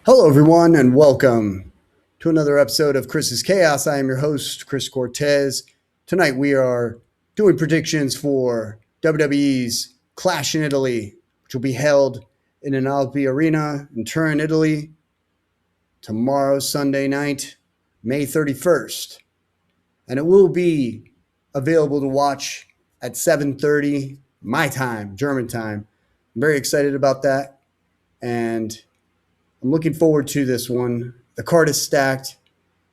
Hello, everyone, and welcome to another episode of Chris's Chaos. I am your host, Chris Cortez. Tonight, we are doing predictions for WWE's Clash in Italy, which will be held in Inalpi Arena in Turin, Italy, tomorrow, Sunday night, May 31st. And it will be available to watch at 7:30 my time, German time. I'm very excited about that, and I'm looking forward to this one. The card is stacked.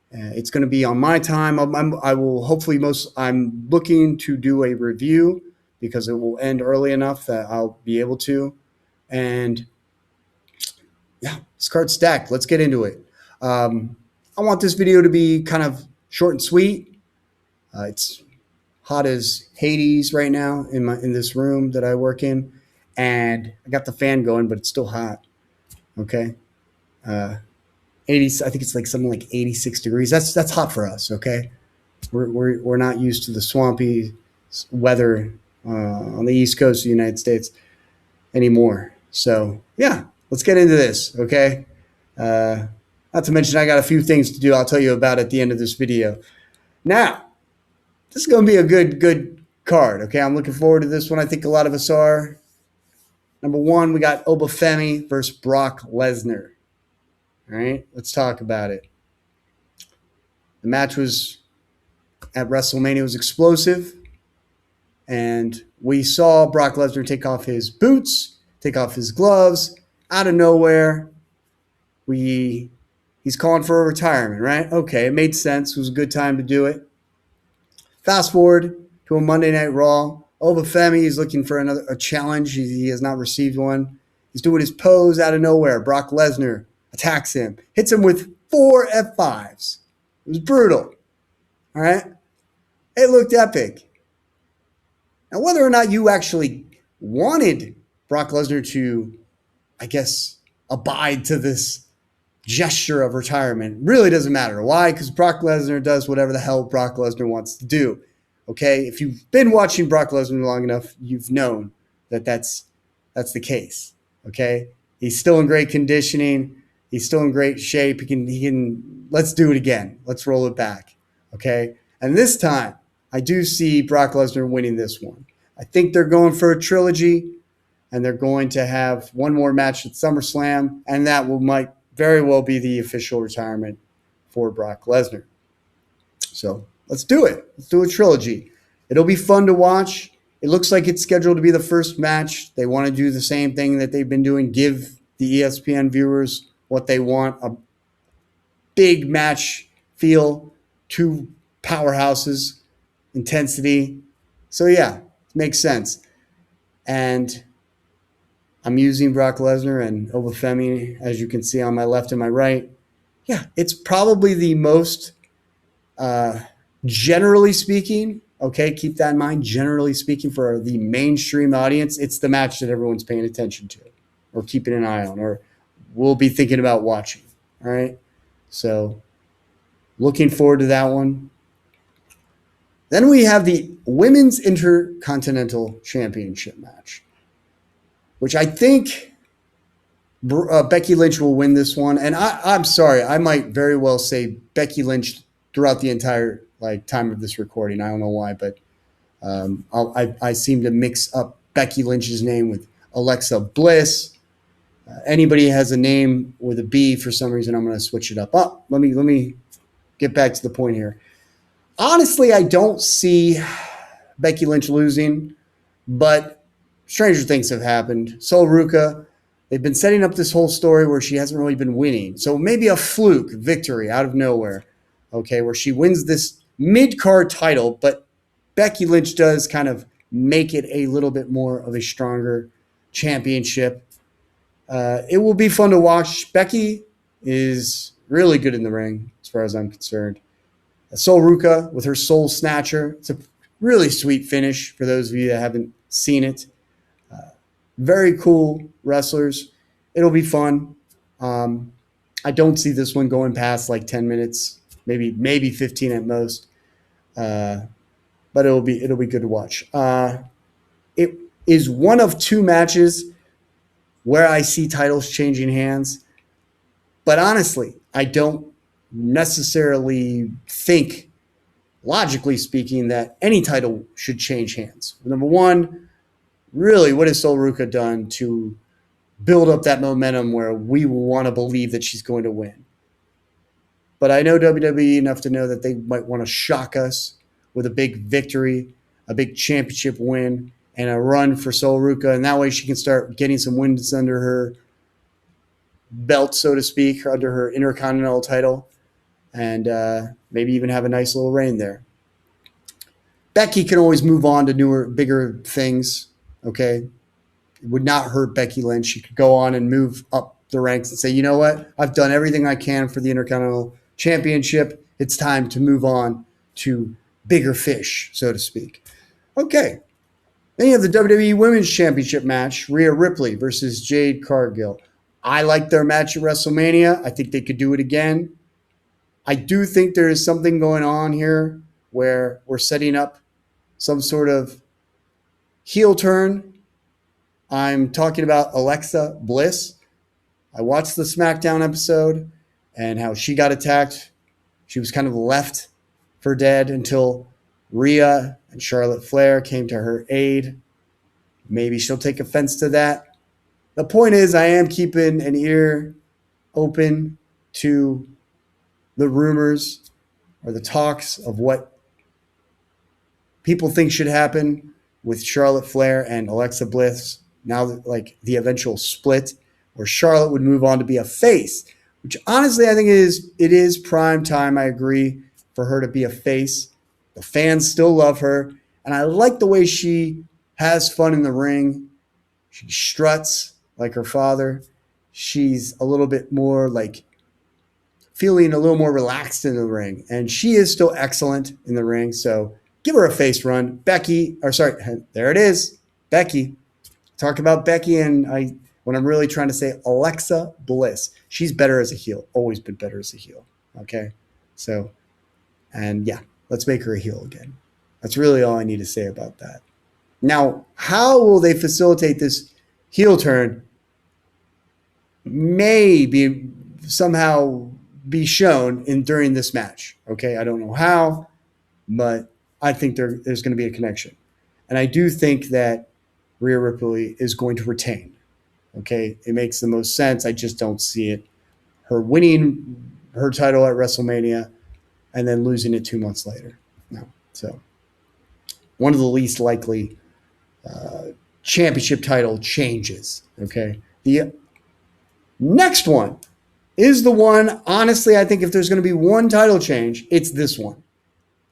It's going to be on my time. I will hopefully I'm looking to do a review because it will end early enough that I'll be able to. And yeah, this card's stacked. Let's get into it. I want this video to be kind of short and sweet. It's hot as Hades right now in this room that I work in, and I got the fan going, but it's still hot. Okay. 80, I think it's like something like 86 degrees. That's hot for us. Okay. We're not used to the swampy weather on the East Coast of the United States anymore. So yeah, let's get into this. Okay. Not to mention I got a few things to do. I'll tell you about at the end of this video. Now, this is going to be a good card. Okay. I'm looking forward to this one. I think a lot of us are. Number one, we got Femi versus Brock Lesnar. All right, let's talk about it. The match was at WrestleMania, was explosive, and we saw Brock Lesnar take off his boots, take off his gloves, out of nowhere. He's calling for a retirement, right? Okay, it made sense. It was a good time to do it. Fast forward to a Monday Night Raw. Femi is looking for a challenge. He has not received one. He's doing his pose out of nowhere. Brock Lesnar attacks him, hits him with 4 F5s. It was brutal. All right? It looked epic. Now, whether or not you actually wanted Brock Lesnar to, I guess, abide to this gesture of retirement really doesn't matter. Why? Because Brock Lesnar does whatever the hell Brock Lesnar wants to do. Okay? If you've been watching Brock Lesnar long enough, you've known that that's the case. Okay? He's still in great conditioning. He's still in great shape. He can. Let's do it again. Let's roll it back. Okay. And this time, I do see Brock Lesnar winning this one. I think they're going for a trilogy, and they're going to have one more match at SummerSlam, and that might very well be the official retirement for Brock Lesnar. So let's do it. Let's do a trilogy. It'll be fun to watch. It looks like it's scheduled to be the first match. They want to do the same thing that they've been doing, give the ESPN viewers what they want, a big match feel, 2 powerhouses, intensity. So yeah, it makes sense. And I'm using Brock Lesnar and Femi, as you can see on my left and my right. Yeah, it's probably the most, generally speaking, okay, keep that in mind, generally speaking, for the mainstream audience, it's the match that everyone's paying attention to or keeping an eye on or we'll be thinking about watching. All right. So looking forward to that one. Then we have the Women's Intercontinental Championship match, which I think Becky Lynch will win this one. And I'm sorry, I might very well say Becky Lynch throughout the entire time of this recording. I don't know why, but I seem to mix up Becky Lynch's name with Alexa Bliss. Anybody has a name with a B for some reason, I'm going to switch it up. Let me get back to the point here. Honestly, I don't see Becky Lynch losing, but stranger things have happened. So Ruca, they've been setting up this whole story where she hasn't really been winning. So maybe a fluke victory out of nowhere, okay, where she wins this mid-card title, but Becky Lynch does kind of make it a little bit more of a stronger championship. It will be fun to watch. Becky is really good in the ring, as far as I'm concerned. Sol Ruca with her Soul Snatcher. It's a really sweet finish for those of you that haven't seen it. Very cool wrestlers. It'll be fun. I don't see this one going past 10 minutes, maybe 15 at most. But it'll be good to watch. It is one of 2 matches where I see titles changing hands. But honestly, I don't necessarily think, logically speaking, that any title should change hands. Number one, really, what has Sol Ruca done to build up that momentum where we will want to believe that she's going to win? But I know WWE enough to know that they might want to shock us with a big victory, a big championship win, and a run for Sol Ruca. And that way she can start getting some wins under her belt, so to speak, under her Intercontinental title, and maybe even have a nice little reign there. Becky can always move on to newer, bigger things, okay? It would not hurt Becky Lynch. She could go on and move up the ranks and say, you know what? I've done everything I can for the Intercontinental Championship. It's time to move on to bigger fish, so to speak. Okay. Then you have the WWE Women's Championship match, Rhea Ripley versus Jade Cargill. I like their match at WrestleMania. I think they could do it again. I do think there is something going on here where we're setting up some sort of heel turn. I'm talking about Alexa Bliss. I watched the SmackDown episode and how she got attacked. She was kind of left for dead until Rhea and Charlotte Flair came to her aid. Maybe she'll take offense to that. The point is, I am keeping an ear open to the rumors or the talks of what people think should happen with Charlotte Flair and Alexa Bliss. Now, like the eventual split where Charlotte would move on to be a face, which honestly I think it is prime time. I agree for her to be a face. The fans still love her, and I like the way she has fun in the ring. She struts like her father. She's a little bit more like feeling a little more relaxed in the ring, and she is still excellent in the ring. So give her a face run. There it is, Becky. Talk about Becky, and when I'm really trying to say Alexa Bliss, she's better as a heel. Always been better as a heel. Okay, so, and yeah, let's make her a heel again. That's really all I need to say about that. Now, how will they facilitate this heel turn? Maybe somehow be shown during this match. Okay, I don't know how, but I think there's going to be a connection, and I do think that Rhea Ripley is going to retain. Okay, it makes the most sense. I just don't see it. Her winning her title at WrestleMania and then losing it 2 months later. No, so one of the least likely championship title changes. Okay, the next one is the one, honestly, I think if there's going to be one title change, it's this one.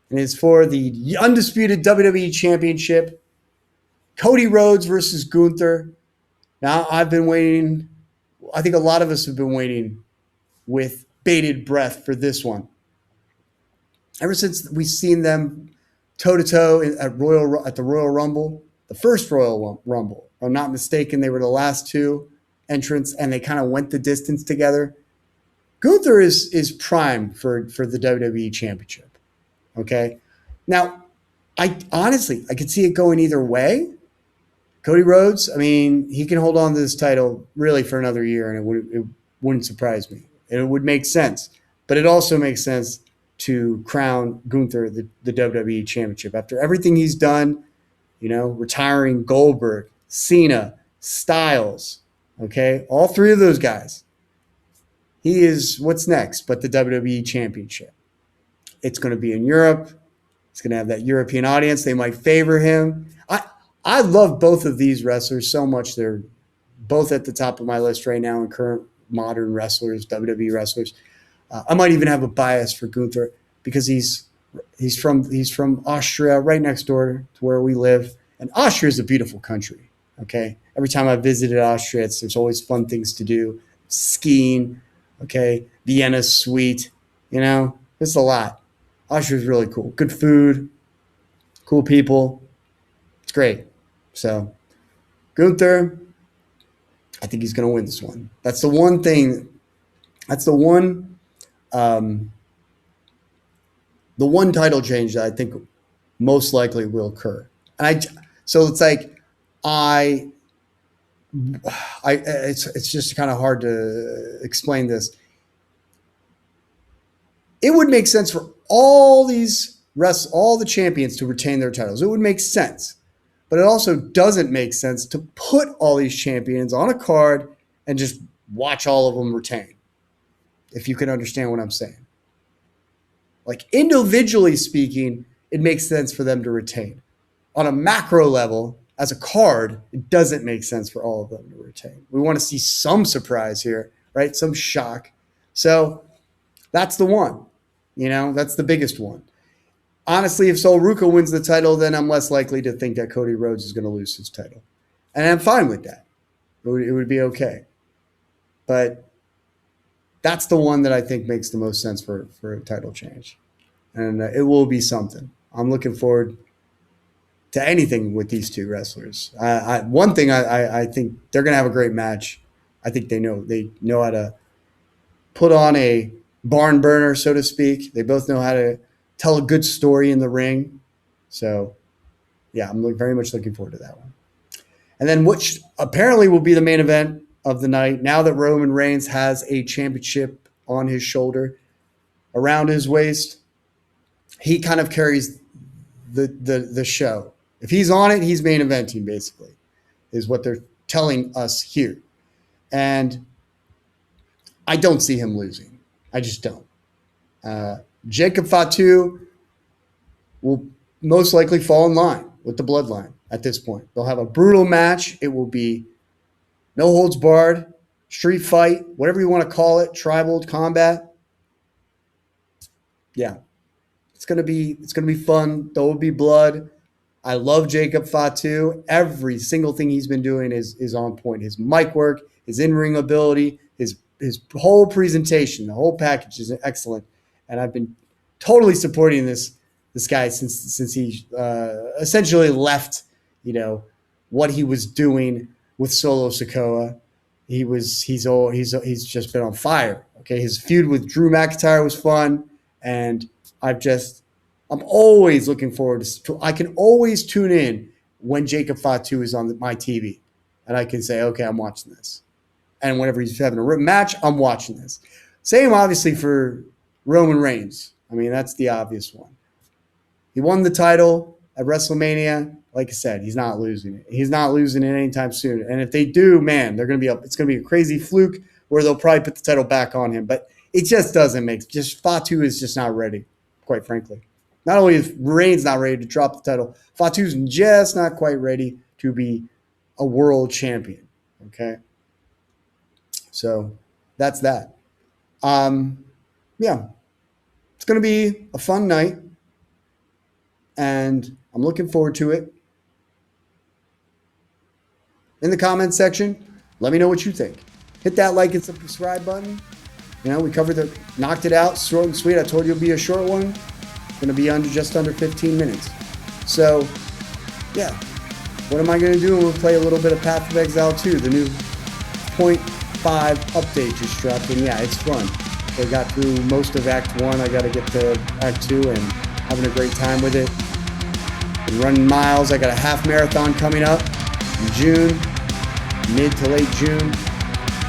And it's for the undisputed WWE Championship, Cody Rhodes versus Gunther. Now, I've been waiting. I think a lot of us have been waiting with bated breath for this one. Ever since we've seen them toe-to-toe at the Royal Rumble, the first Royal Rumble. If I'm not mistaken, they were the last two entrants, and they kind of went the distance together. Gunther is prime for the WWE Championship. Okay? Now, I could see it going either way. Cody Rhodes, I mean, he can hold on to this title really for another year, and it wouldn't surprise me. It would make sense. But it also makes sense to crown Gunther the WWE Championship. After everything he's done, retiring Goldberg, Cena, Styles, okay, all three of those guys. He is what's next but the WWE Championship. It's going to be in Europe. It's going to have that European audience. They might favor him. I love both of these wrestlers so much. They're both at the top of my list right now in current modern wrestlers, WWE wrestlers. I might even have a bias for Gunther because he's from Austria, right next door to where we live. And Austria is a beautiful country, okay? Every time I visited Austria, there's always fun things to do. Skiing, okay? Vienna's sweet, it's a lot. Austria's really cool. Good food, cool people. It's great. So, Gunther, I think he's going to win this one. That's the one thing. That's the one title change that I think most likely will occur. So it's like it's just kind of hard to explain this. it would make sense for all the champions to retain their titles. It would make sense. But it also doesn't make sense to put all these champions on a card and just watch all of them retain, if you can understand what I'm saying. Like, individually speaking, it makes sense for them to retain. On a macro level, as a card, it doesn't make sense for all of them to retain. We want to see some surprise here, right? Some shock. So that's the one. That's the biggest one. Honestly, if Sol Ruca wins the title, then I'm less likely to think that Cody Rhodes is going to lose his title. And I'm fine with that. It would be okay. But that's the one that I think makes the most sense for a title change. And it will be something. I'm looking forward to anything with these two wrestlers. One thing I think they're going to have a great match. I think they know how to put on a barn burner, so to speak. They both know how to tell a good story in the ring. So, yeah, I'm very much looking forward to that one. And then which apparently will be the main event of the night, now that Roman Reigns has a championship on his shoulder, around his waist, he kind of carries the show. If he's on it, he's main eventing, basically, is what they're telling us here. And I don't see him losing. I just don't. Jacob Fatu will most likely fall in line with the bloodline at this point. They'll have a brutal match. It will be no holds barred, street fight, whatever you want to call it, tribal combat. Yeah. It's gonna be fun. There will be blood. I love Jacob Fatu. Every single thing he's been doing is on point. His mic work, his in-ring ability, his whole presentation, the whole package is excellent. And I've been totally supporting this guy since he essentially left, what he was doing with Solo Sikoa. He's just been on fire. Okay, his feud with Drew McIntyre was fun, and I'm always looking forward to. I can always tune in when Jacob Fatu is on my TV, and I can say, okay, I'm watching this. And whenever he's having a match, I'm watching this. Same, obviously, for Roman Reigns. I mean, that's the obvious one. He won the title at WrestleMania. Like I said, he's not losing it. He's not losing it anytime soon. And if they do, man, it's going to be a crazy fluke where they'll probably put the title back on him. But it just doesn't Fatu is just not ready, quite frankly. Not only is Reigns not ready to drop the title, Fatu's just not quite ready to be a world champion. Okay? So that's that. Yeah. It's going to be a fun night, and I'm looking forward to it. In the comments section, let me know what you think. Hit that like and subscribe button. We knocked it out, short and sweet. I told you it'd be a short one. Going to be just under 15 minutes. So, yeah. What am I going to do? We'll play a little bit of Path of Exile 2, the new 0.5 update just dropped. And yeah, it's fun. I got through most of Act 1. I got to get to Act 2 and having a great time with it. Been running miles. I got a half marathon coming up in June, mid to late June.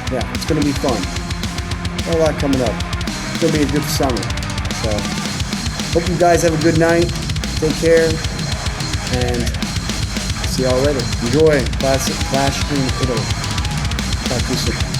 Yeah, it's going to be fun. Got a lot coming up. It's going to be a good summer. So, hope you guys have a good night. Take care. And see y'all later. Enjoy Clash in Italy. Talk to you soon.